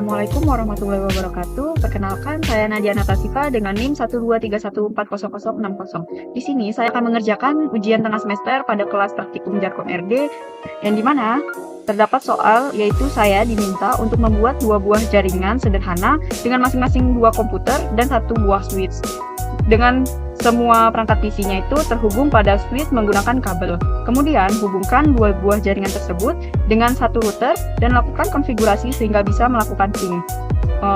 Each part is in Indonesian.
Assalamualaikum warahmatullahi wabarakatuh. Perkenalkan, saya Nadia Natasifa dengan NIM 123140060. Di sini saya akan mengerjakan ujian tengah semester pada kelas praktikum Jarkom RD, yang dimana terdapat soal yaitu saya diminta untuk membuat dua buah jaringan sederhana dengan masing-masing dua komputer dan satu buah switch. Dengan semua perangkat PC-nya itu terhubung pada switch menggunakan kabel. Kemudian hubungkan dua buah jaringan tersebut dengan satu router dan lakukan konfigurasi sehingga bisa melakukan ping.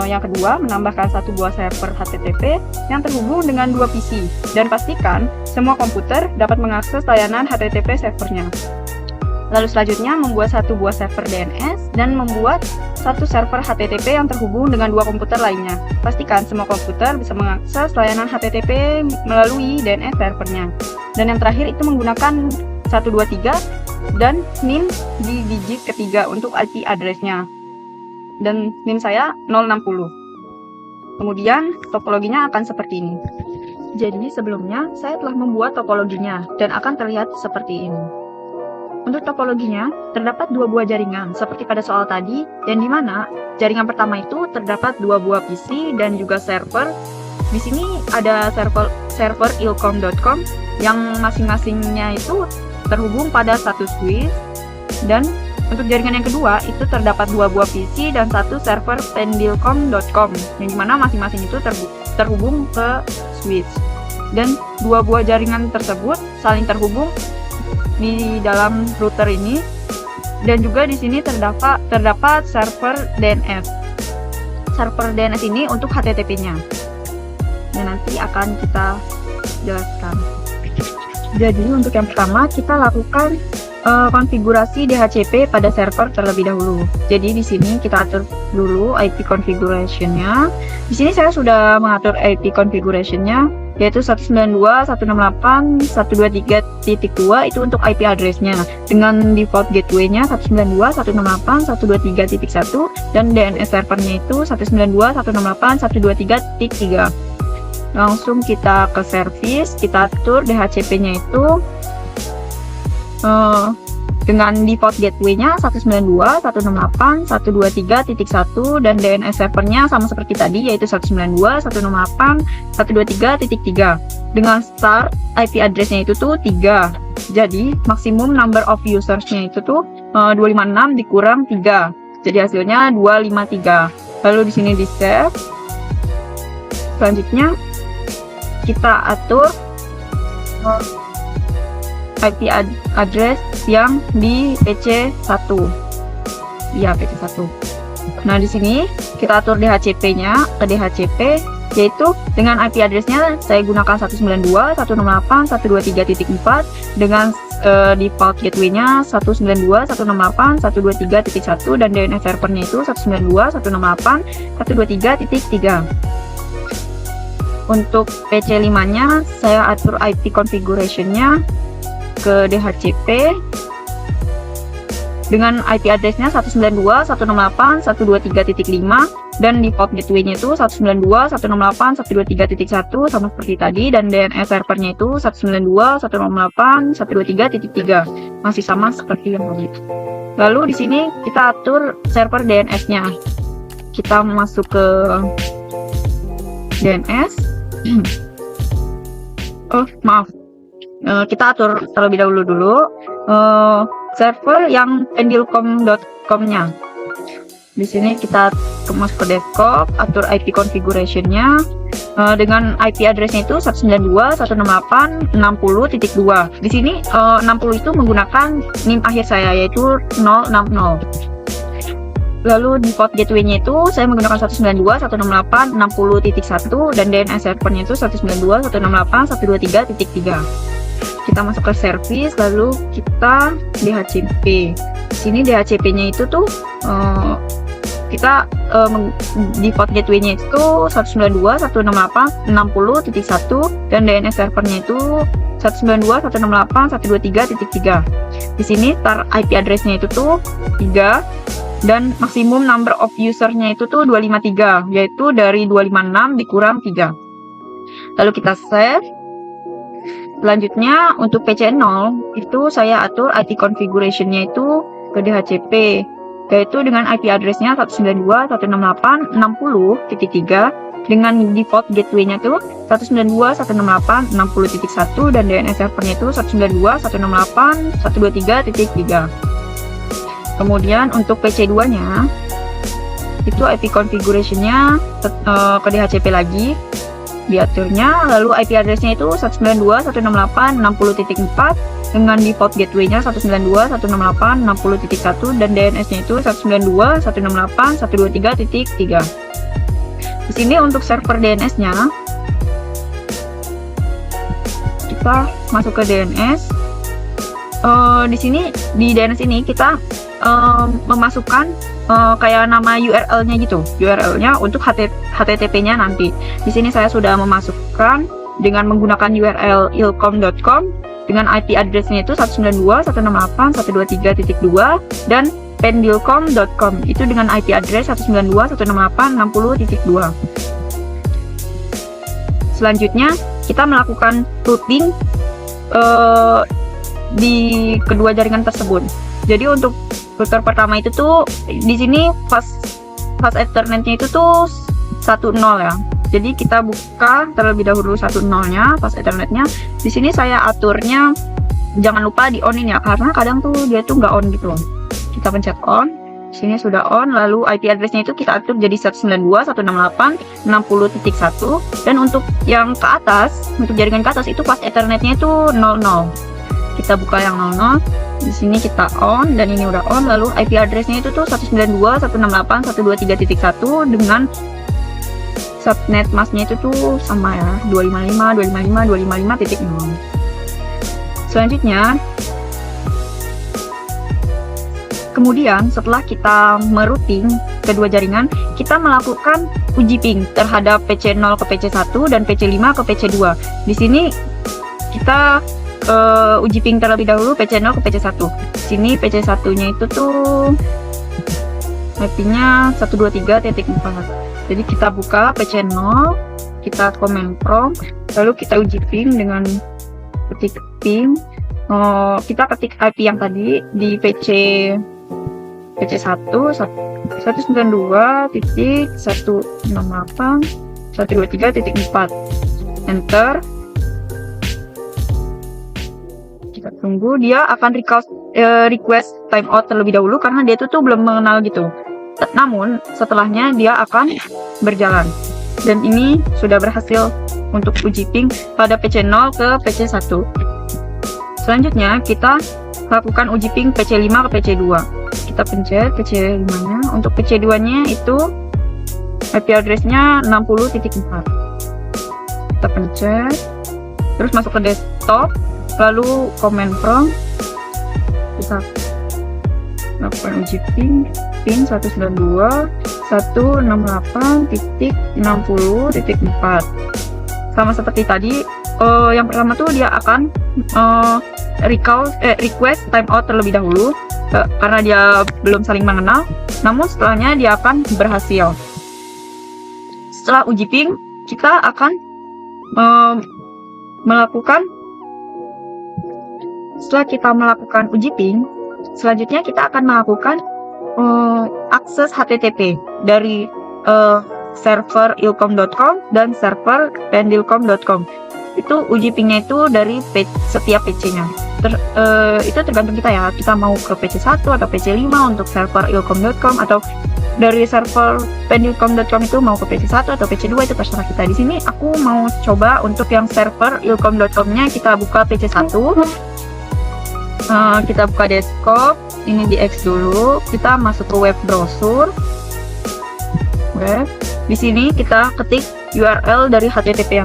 Yang kedua, menambahkan satu buah server HTTP yang terhubung dengan dua PC dan pastikan semua komputer dapat mengakses layanan HTTP servernya. Lalu selanjutnya membuat satu buah server DNS dan membuat satu server HTTP yang terhubung dengan dua komputer lainnya. Pastikan semua komputer bisa mengakses layanan HTTP melalui DNS servernya. Dan yang terakhir itu menggunakan 123 dan NIM di digit ketiga untuk IP address-nya. Dan NIM saya 060. Kemudian topologinya akan seperti ini. Jadi sebelumnya saya telah membuat topologinya dan akan terlihat seperti ini. Untuk topologinya, terdapat dua buah jaringan, seperti pada soal tadi, yang dimana jaringan pertama itu terdapat dua buah PC dan juga server. Di sini ada server ilcom.com yang masing-masingnya itu terhubung pada satu switch. Dan untuk jaringan yang kedua, itu terdapat dua buah PC dan satu server pendilcom.com, yang dimana masing-masing itu terhubung ke switch. Dan dua buah jaringan tersebut saling terhubung di dalam router ini, dan juga di sini terdapat server DNS. Server DNS ini untuk HTTP-nya. Dan nanti akan kita jelaskan. Jadi untuk yang pertama kita lakukan konfigurasi DHCP pada server terlebih dahulu. Jadi di sini kita atur dulu IP configuration-nya. Di sini saya sudah mengatur IP configuration-nya, yaitu 192.168.123.2 itu untuk IP address-nya. Dengan default gateway-nya 192.168.123.1 dan DNS server-nya itu 192.168.123.3. Langsung kita ke service, kita atur DHCP-nya itu dengan default gateway-nya 192.168.123.1 dan DNS servernya sama seperti tadi, yaitu 192.168.123.3 dengan start IP address-nya itu tuh 3. Jadi maksimum number of users-nya itu tuh 256 dikurang 3, jadi hasilnya 253. Lalu di sini di save. Selanjutnya kita atur IP address yang di PC1. Ya, PC1. Nah, di sini kita atur DHCP-nya ke DHCP, yaitu dengan IP address-nya saya gunakan 192.168.123.4 dengan default gateway-nya 192.168.123.1 dan DNS server-nya itu 192.168.123.3. Untuk PC5-nya saya atur IP configuration-nya ke DHCP dengan IP address-nya 192.168.123.5 dan default gateway-nya itu 192.168.123.1 sama seperti tadi, dan DNS server-nya itu 192.168.123.3 masih sama seperti yang tadi. Lalu di sini kita atur server DNS-nya. Kita masuk ke DNS. Kita atur terlebih dahulu server yang pendilcom.com-nya. Di sini kita masuk ke desktop, atur IP configuration-nya dengan IP address-nya itu 192.168.60.2. Di sini 60 itu menggunakan NIM akhir saya, yaitu 060. Lalu default gateway-nya itu saya menggunakan 192.168.60.1 dan DNS server-nya itu 192.168.123.3. Kita masuk ke service, lalu kita DHCP. Di sini DHCP-nya itu tuh kita default gateway-nya itu 192.168.60.1 dan DNS server-nya itu 192.168.123.3. Di sini tar IP address-nya itu tuh 3 dan maksimum number of user-nya itu tuh 253, yaitu dari 256 dikurang 3. Lalu kita save. Selanjutnya untuk PC0 itu saya atur IP configuration-nya itu ke DHCP yaitu dengan IP address-nya 192.168.60.3 dengan default gateway-nya tuh 192.168.60.1 dan DNS servernya itu 192.168.123.3. Kemudian untuk PC2-nya itu IP configuration-nya ke DHCP lagi diaturnya, lalu IP address-nya itu 192.168.60.4 dengan default gateway-nya 192.168.60.1 dan DNS-nya itu 192.168.123.3. Di sini untuk server DNS-nya kita masuk ke DNS. Di sini di DNS ini kita memasukkan kayak nama URL-nya gitu, URL-nya untuk HTTP-nya nanti. Di sini saya sudah memasukkan dengan menggunakan URL ilkom.com dengan IP address-nya itu 192.168.123.2 dan pendilkom.com itu dengan IP address 192.168.60.2. Selanjutnya kita melakukan routing di kedua jaringan tersebut. Jadi untuk router pertama itu tuh di sini fast Ethernet-nya itu tuh 10 ya. Jadi kita buka terlebih dahulu 10-nya fast Ethernet-nya. Di sini saya aturnya jangan lupa di on-in ya, karena kadang tuh dia tuh nggak on gitu. Kita pencet on. Di sini sudah on, lalu IP address-nya itu kita atur jadi 192.168.60.1 dan untuk yang ke atas, untuk jaringan ke atas itu fast Ethernet-nya itu 00. Kita buka yang 00. Di sini kita on dan ini udah on, lalu IP address-nya itu tuh 192.168.123.1 dengan subnet masknya itu tuh sama ya, 255.255.255.0. Selanjutnya, kemudian setelah kita merouting kedua jaringan, kita melakukan uji ping terhadap PC0 ke PC1 dan PC5 ke PC2. Di sini kita uji ping terlebih dahulu PC0 ke PC1. Sini PC1-nya itu tuh IP-nya 123.4. Jadi kita buka PC0, kita command prompt, lalu kita uji ping dengan ketik ping. Kita ketik IP yang tadi di PC1 192.168.123.4. Enter. Kita tunggu, dia akan request timeout terlebih dahulu karena dia itu tuh belum mengenal gitu. Namun setelahnya dia akan berjalan. Dan ini sudah berhasil untuk uji ping pada PC0 ke PC1. Selanjutnya kita lakukan uji ping PC5 ke PC2. Kita pencet PC5-nya. Untuk PC2-nya itu IP address-nya 60.4. Kita pencet, terus masuk ke desktop, lalu command prompt, kita lakukan uji ping 192.168.60.4. Sama seperti tadi, yang pertama tuh dia akan request timeout terlebih dahulu karena dia belum saling mengenal. Namun setelahnya dia akan berhasil. Setelah uji ping, kita akan Setelah kita melakukan uji ping, selanjutnya kita akan melakukan akses HTTP dari server ilkom.com dan server pendilkom.com. Itu uji pingnya itu dari setiap PC-nya. Itu tergantung kita ya, kita mau ke PC1 atau PC5 untuk server ilkom.com, atau dari server pendilkom.com itu mau ke PC1 atau PC2, itu terserah kita. Di sini aku mau coba untuk yang server ilkom.com-nya, kita buka PC1. Kita buka desktop, ini di X dulu, kita masuk ke web browser, web. Di sini kita ketik URL dari HTTP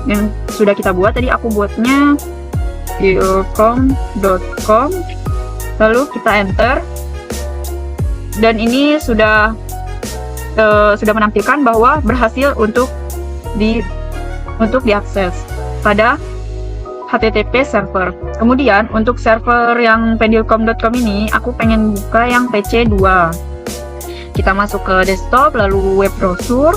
yang sudah kita buat. Tadi aku buatnya ilkom.com, lalu kita enter, dan ini sudah menampilkan bahwa berhasil untuk diakses pada HTTP server. Kemudian untuk server yang pendilkom.com ini aku pengen buka yang PC2. Kita masuk ke desktop, lalu web browser.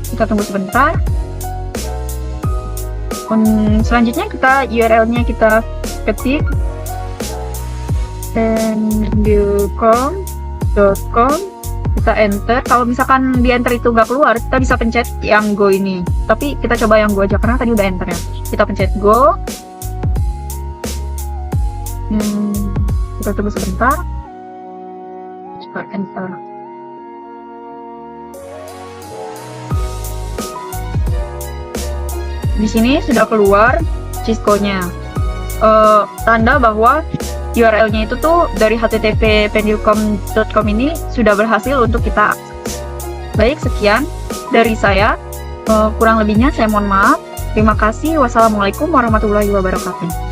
Kita tunggu sebentar. Selanjutnya kita URL-nya kita ketik pendulcom.com, kita enter. Kalau misalkan di enter itu nggak keluar, kita bisa pencet yang go ini, tapi kita coba yang go aja karena tadi udah enter ya. Kita pencet go. Kita tunggu sebentar. Coba enter. Di sini sudah keluar Cisco-nya, tanda bahwa URL-nya itu tuh dari http pendulcom.com ini sudah berhasil untuk kita akses. Baik, sekian dari saya. Kurang lebihnya saya mohon maaf. Terima kasih. Wassalamualaikum warahmatullahi wabarakatuh.